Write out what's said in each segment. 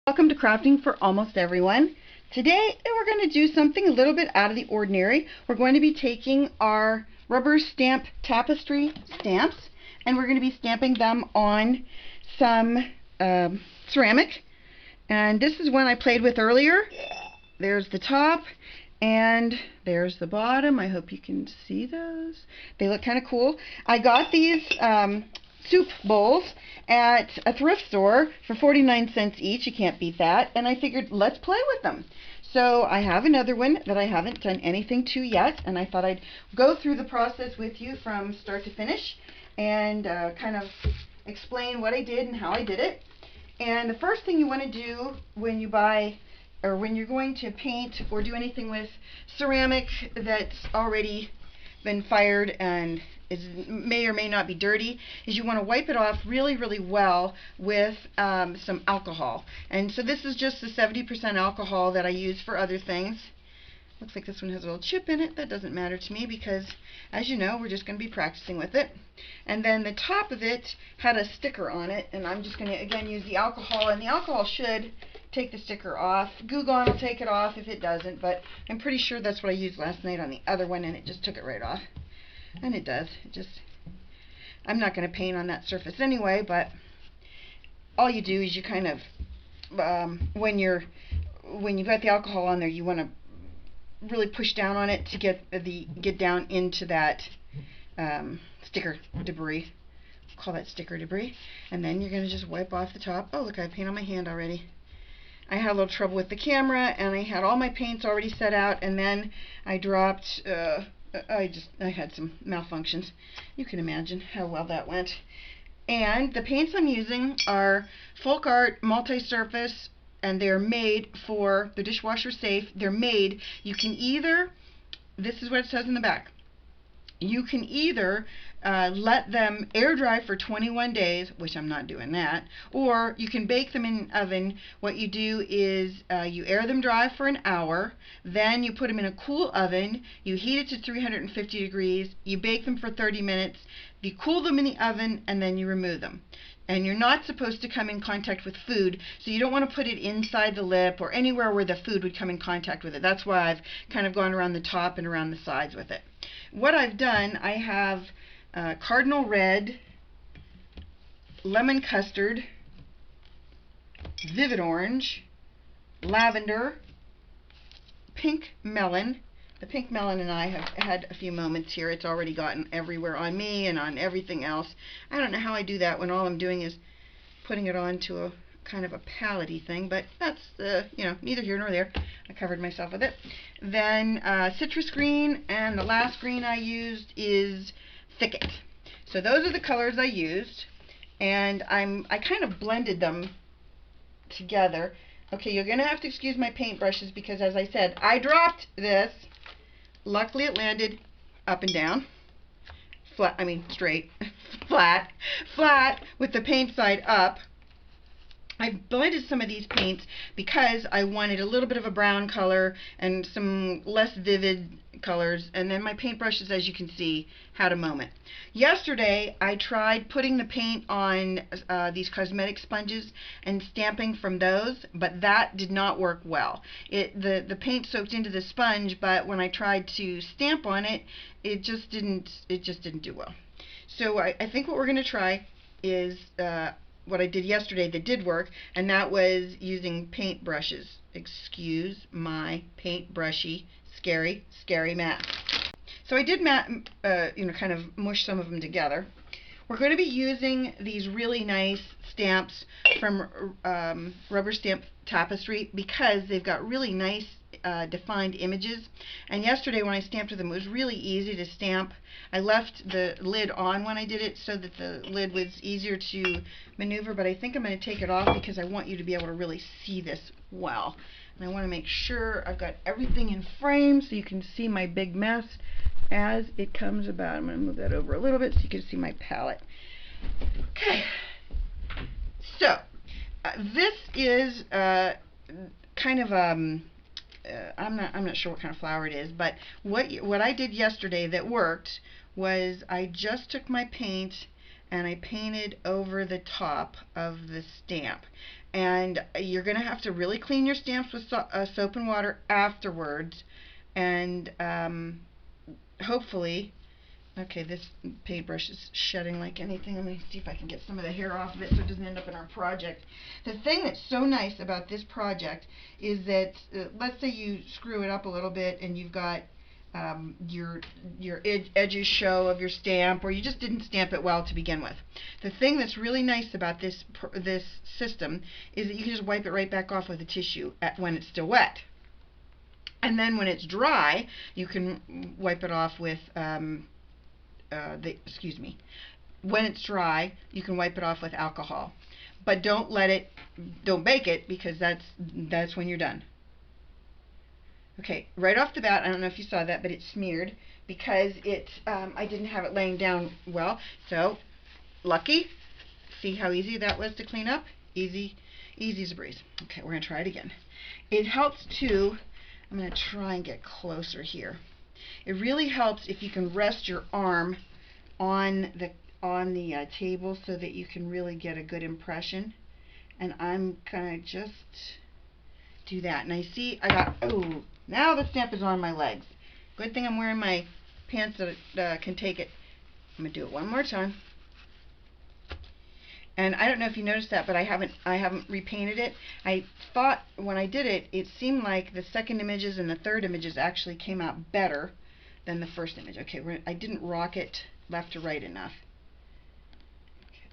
Welcome to Crafting for Almost Everyone. Today we're going to do something a little bit out of the ordinary. We're going to be taking our Rubber Stamp Tapestry stamps and we're going to be stamping them on some ceramic. And this is one I played with earlier. There's the top and there's the bottom. I hope you can see those. They look kind of cool. I got these soup bowls at a thrift store for 49 cents each. You can't beat that. And I figured, let's play with them. So I have another one that I haven't done anything to yet, and I thought I'd go through the process with you from start to finish and kind of explain what I did and how I did it. And the first thing you want to do when you buy or when you're going to paint or do anything with ceramic that's already been fired and may or may not be dirty is you want to wipe it off really well with some alcohol. And so this is just the 70% alcohol that I use for other things. Looks like this one has a little chip in it. That doesn't matter to me because, as you know, we're just going to be practicing with it. And then the top of it had a sticker on it, and I'm just going to again use the alcohol, and the alcohol should take the sticker off. Goo Gone will take it off if it doesn't, but I'm pretty sure that's what I used last night on the other one, and it just took it right off. And it does. I'm not going to paint on that surface anyway, but all you do is you kind of, when you've got the alcohol on there, you want to really push down on it to get down into that sticker debris. We'll call that sticker debris. And then you're going to just wipe off the top. Oh, look, I have paint on my hand already. I had a little trouble with the camera, and I had all my paints already set out, and then I dropped I had some malfunctions. You can imagine how well that went. And the paints I'm using are Folk Art multi-surface, and they're made for the dishwasher safe. They're made, you can either, this is what it says in the back, you can either let them air dry for 21 days, which I'm not doing that, or you can bake them in an oven. What you do is you air them dry for an hour, then you put them in a cool oven, you heat it to 350 degrees, you bake them for 30 minutes, you cool them in the oven, and then you remove them. And you're not supposed to come in contact with food, so you don't want to put it inside the lip or anywhere where the food would come in contact with it. That's why I've kind of gone around the top and around the sides with it. What I've done, I have Cardinal Red, Lemon Custard, Vivid Orange, Lavender, Pink Melon. The Pink Melon and I have had a few moments here. It's already gotten everywhere on me and on everything else. I don't know how I do that when all I'm doing is putting it onto a kind of a palette-y thing, but that's, you know, neither here nor there. I covered myself with it. Then Citrus Green, and the last green I used is Thicket. So those are the colors I used, and I kind of blended them together. Okay, you're going to have to excuse my paintbrushes because, as I said, I dropped this. Luckily it landed up and down. Flat, I mean straight. Flat with the paint side up. I blended some of these paints because I wanted a little bit of a brown color and some less vivid colors, and then my paintbrushes, as you can see, had a moment. Yesterday I tried putting the paint on these cosmetic sponges and stamping from those, but that did not work well. The paint soaked into the sponge, but when I tried to stamp on it, it just didn't do well. So I think what we're going to try is what I did yesterday that did work, and that was using paint brushes. Excuse my paintbrushy, scary math. So I did kind of mush some of them together. We're going to be using these really nice stamps from Rubber Stamp Tapestry because they've got really nice defined images. And yesterday when I stamped with them, it was really easy to stamp. I left the lid on when I did it so that the lid was easier to maneuver, but I think I'm going to take it off because I want you to be able to really see this well. And I want to make sure I've got everything in frame so you can see my big mess as it comes about. I'm going to move that over a little bit so you can see my palette. Okay, so this is kind of I'm not sure what kind of flower it is, but what I did yesterday that worked was I just took my paint and I painted over the top of the stamp. And you're going to have to really clean your stamps with soap and water afterwards, and hopefully, okay, this paintbrush is shedding like anything. Let me see if I can get some of the hair off of it so it doesn't end up in our project. The thing that's so nice about this project is that, let's say you screw it up a little bit and you've got your edges show of your stamp, or you just didn't stamp it well to begin with. The thing that's really nice about this system is that you can just wipe it right back off with a tissue when it's still wet. And then when it's dry, you can wipe it off with when it's dry, you can wipe it off with alcohol. But don't bake it, because that's when you're done. Okay, right off the bat, I don't know if you saw that, but it smeared because I didn't have it laying down well. So, lucky. See how easy that was to clean up? Easy as a breeze. Okay, we're going to try it again. It helps too. I'm going to try and get closer here. It really helps if you can rest your arm on the table so that you can really get a good impression. And I'm going to just do that. And I see oh, now the stamp is on my legs. Good thing I'm wearing my pants that can take it. I'm going to do it one more time. And I don't know if you noticed that, but I haven't repainted it. I thought when I did it, it seemed like the second images and the third images actually came out better than the first image. Okay, I didn't rock it left to right enough. Okay.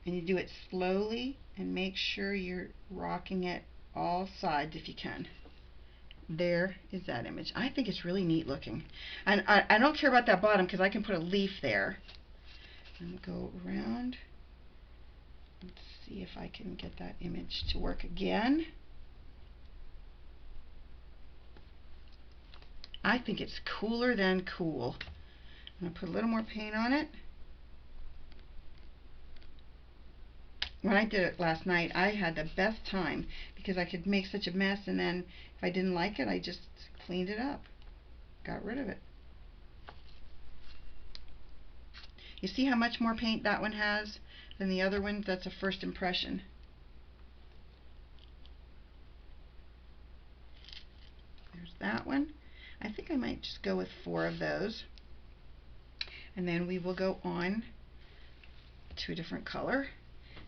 And you do it slowly and make sure you're rocking it all sides if you can. There is that image. I think it's really neat looking. And I don't care about that bottom because I can put a leaf there. And go around. Let's see if I can get that image to work again. I think it's cooler than cool. I'm going to put a little more paint on it. When I did it last night, I had the best time because I could make such a mess, and then if I didn't like it, I just cleaned it up. Got rid of it. You see how much more paint that one has than the other one? That's a first impression. There's that one. I think I might just go with 4 of those. And then we will go on to a different color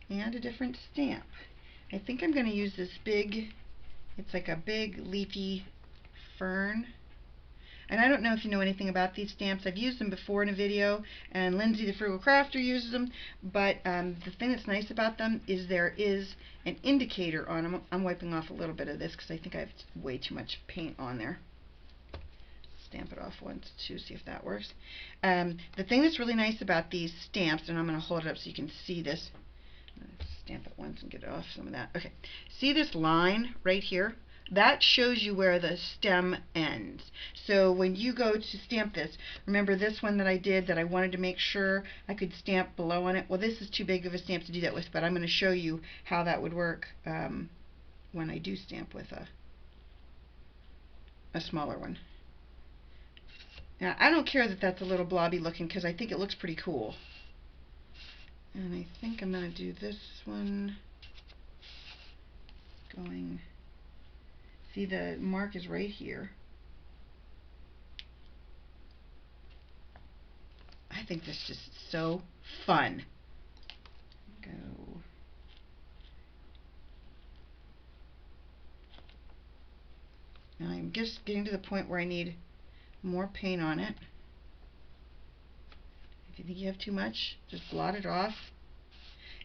and a different stamp. I think I'm going to use this big, it's like a big leafy fern. And I don't know if you know anything about these stamps. I've used them before in a video, and Lindsay the Frugal Crafter uses them, but the thing that's nice about them is there is an indicator on them. I'm wiping off a little bit of this because I think I have way too much paint on there. Stamp it off once to see if that works. The thing that's really nice about these stamps, and I'm going to hold it up so you can see this. Stamp it once and get off some of that. Okay, see this line right here? That shows you where the stem ends. So when you go to stamp this, remember this one that I did that I wanted to make sure I could stamp below on it? Well, this is too big of a stamp to do that with, but I'm going to show you how that would work when I do stamp with a smaller one. Now, I don't care that that's a little blobby looking because I think it looks pretty cool. And I think I'm going to do this one going... See, the mark is right here. I think this is just so fun. Go. Now I'm just getting to the point where I need more paint on it. If you think you have too much, just blot it off.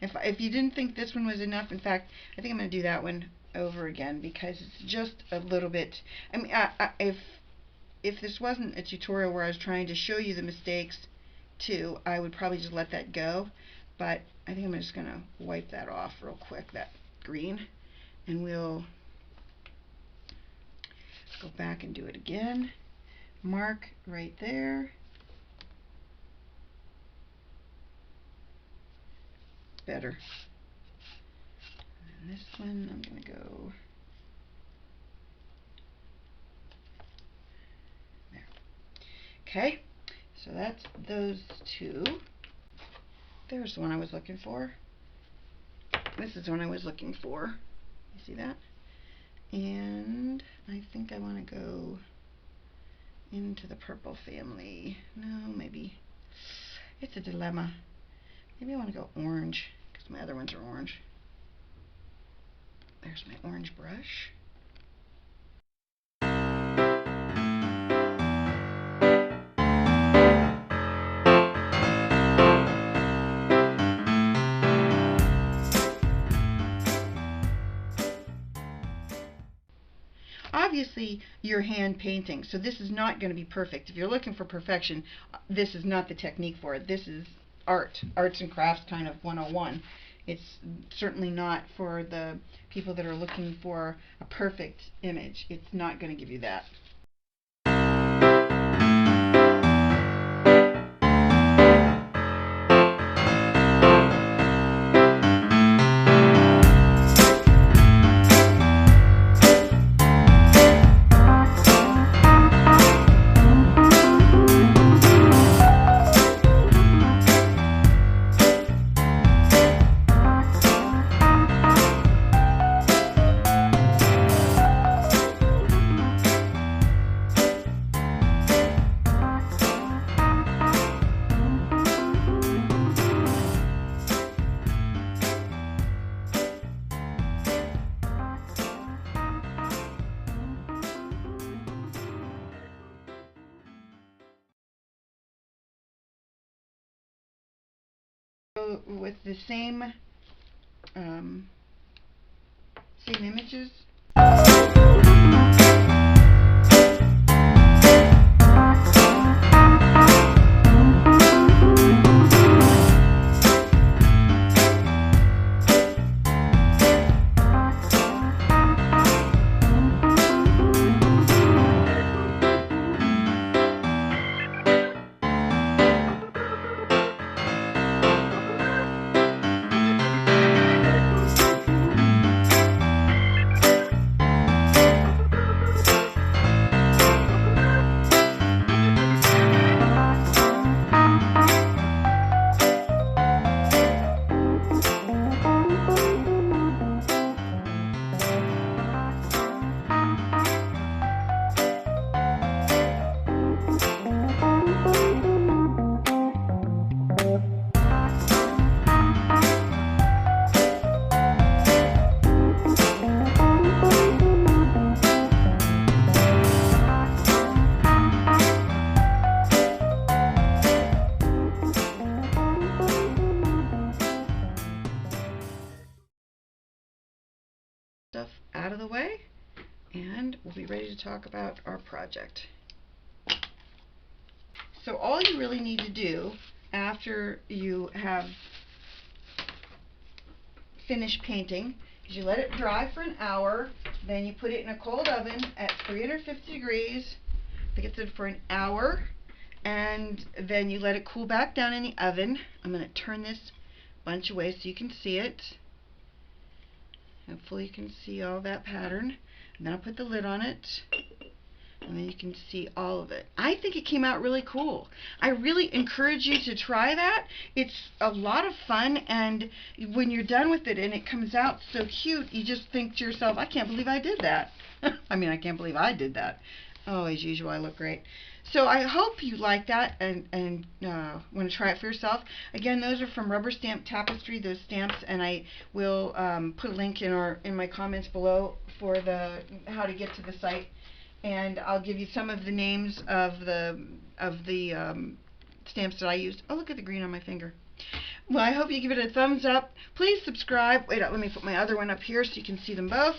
If you didn't think this one was enough, in fact, I think I'm going to do that one over again because it's just a little bit. I mean, if this wasn't a tutorial where I was trying to show you the mistakes too, I would probably just let that go. But I think I'm just going to wipe that off real quick, that green, and we'll go back and do it again. Mark right there. Better. And this one, I'm going to go there. Okay, So that's those two. There's the one I was looking for. This is the one I was looking for. You see that? And I think I want to go into the purple family. No, maybe. It's a dilemma. Maybe I want to go orange, because my other ones are orange. There's my orange brush. Obviously, you're hand painting, so this is not going to be perfect. If you're looking for perfection, this is not the technique for it. This is arts and crafts kind of 101. It's certainly not for the people that are looking for a perfect image. It's not going to give you that. With the same images. Stuff out of the way, and we'll be ready to talk about our project. So all you really need to do after you have finished painting is you let it dry for an hour, then you put it in a cold oven at 350 degrees. I think it's for an hour, and then you let it cool back down in the oven. I'm going to turn this bunch away so you can see it. Hopefully you can see all that pattern. And then I'll put the lid on it, and then you can see all of it. I think it came out really cool. I really encourage you to try that. It's a lot of fun, and when you're done with it and it comes out so cute, you just think to yourself, I can't believe I did that. I mean, I can't believe I did that. Oh, as usual, I look great. So I hope you like that and want to try it for yourself. Again, those are from Rubber Stamp Tapestry, those stamps, and I will put a link in my comments below for how to get to the site. And I'll give you some of the names of the stamps that I used. Oh, look at the green on my finger. Well, I hope you give it a thumbs up. Please subscribe. Wait, let me put my other one up here so you can see them both.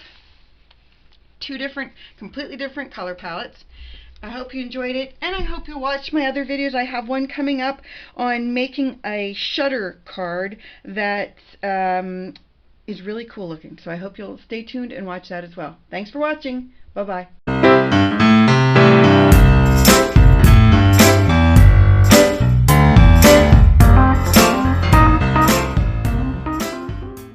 Two completely different color palettes. I hope you enjoyed it, and I hope you'll watch my other videos. I have one coming up on making a shutter card that is really cool looking. So I hope you'll stay tuned and watch that as well. Thanks for watching. Bye-bye.